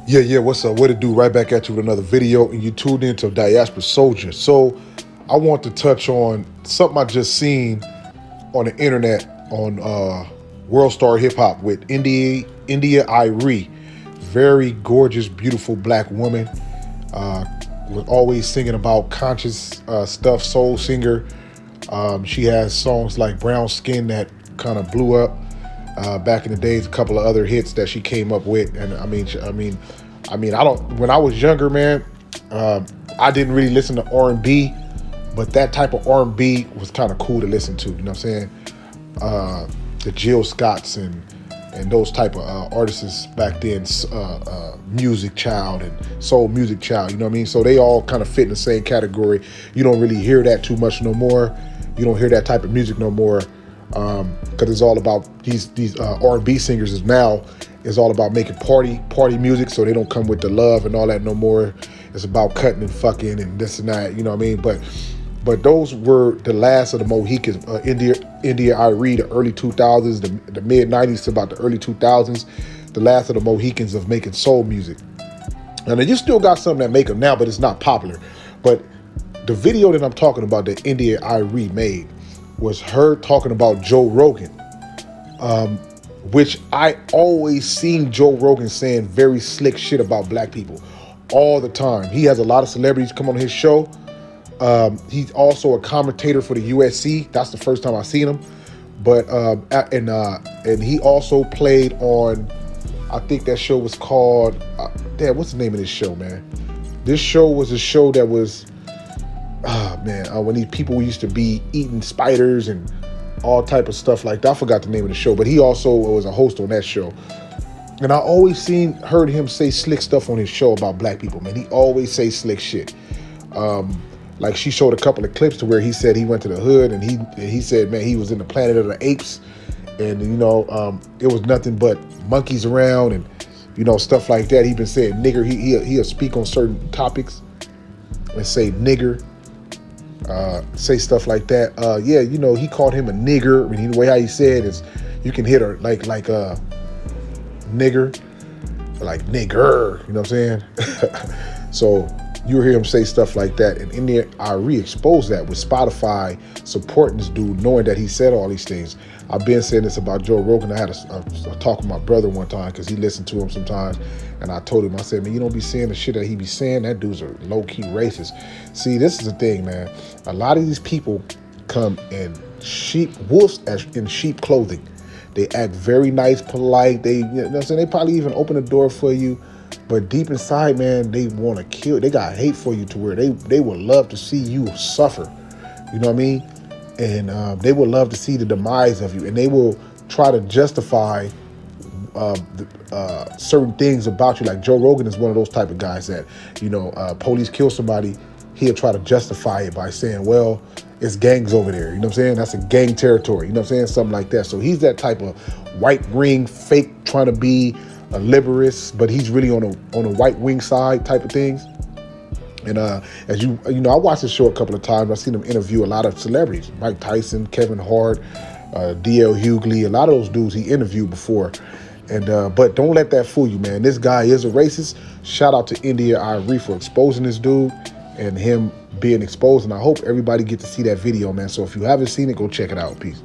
Yeah, what's up? What it do? Right back at you with another video, and you tuned into Diaspora Soldier. So, I want to touch on something I just seen on the internet on World Star Hip Hop with India Irie, very gorgeous, beautiful black woman. Uh, was always singing about conscious stuff, soul singer. She has songs like Brown Skin that kind of blew up back in the days. A couple of other hits that she came up with, and I don't. When I was younger, man, I didn't really listen to R&B, but that type of R&B was kind of cool to listen to. You know what I'm saying? The Jill Scotts and those type of artists back then, Music Child and Soul Music Child, you know what I mean? So they all kind of fit in the same category. You don't really hear that too much no more. You don't hear that type of music no more, because it's all about these R&B singers is all about making party music, so they don't come with the love and all that no more. It's about cutting and fucking and this and that, you know what I mean? But those were the last of the Mohicans. India Irie, the early 2000s, the mid 90s to about the early 2000s, the last of the Mohicans of making soul music. And then you still got some that make them now, but it's not popular. But the video that I'm talking about that India Irie made was her talking about Joe Rogan, which I always seen Joe Rogan saying very slick shit about black people all the time. He has a lot of celebrities come on his show. He's also a commentator for the USC. That's the first time I seen him. But and he also played on, I think that show was called, what's the name of this show, man? This show was a show that was, when these people used to be eating spiders and all type of stuff like that. I forgot the name of the show, but he also was a host on that show. And I always heard him say slick stuff on his show about black people, man. He always say slick shit. Like she showed a couple of clips to where he said he went to the hood and he said, man, he was in the Planet of the Apes, and it was nothing but monkeys around and stuff like that. He been saying nigger. He'll speak on certain topics and say nigger, say stuff like that. He called him a nigger. I mean, the way how he said is, you can hit her like nigger, like nigger. You know what I'm saying? So you hear him say stuff like that, and India Irie exposed that with Spotify supporting this dude, knowing that he said all these things. I've been saying this about Joe Rogan. I had a talk with my brother one time because he listened to him sometimes, and I told him, I said, man, you don't be saying the shit that he be saying. That dude's a low-key racist. See, this is the thing, man. A lot of these people come in wolves in sheep clothing. They act very nice, polite. They, you know what I'm saying? They probably even open the door for you. But deep inside, man, they want to kill. They got hate for you to where they would love to see you suffer. You know what I mean? And they would love to see the demise of you. And they will try to justify certain things about you. Like Joe Rogan is one of those type of guys that, police kill somebody, he'll try to justify it by saying, well, it's gangs over there. You know what I'm saying? That's a gang territory. You know what I'm saying? Something like that. So he's that type of white ring, fake, trying to be a liberist, but he's really on a white wing side type of things. And as I watched this show a couple of times. I've seen him interview a lot of celebrities: Mike Tyson, Kevin Hart, D.L. Hughley. A lot of those dudes he interviewed before. And but don't let that fool you, man. This guy is a racist. Shout out to India Irie for exposing this dude and him being exposed. And I hope everybody get to see that video, man. So if you haven't seen it, go check it out. Peace.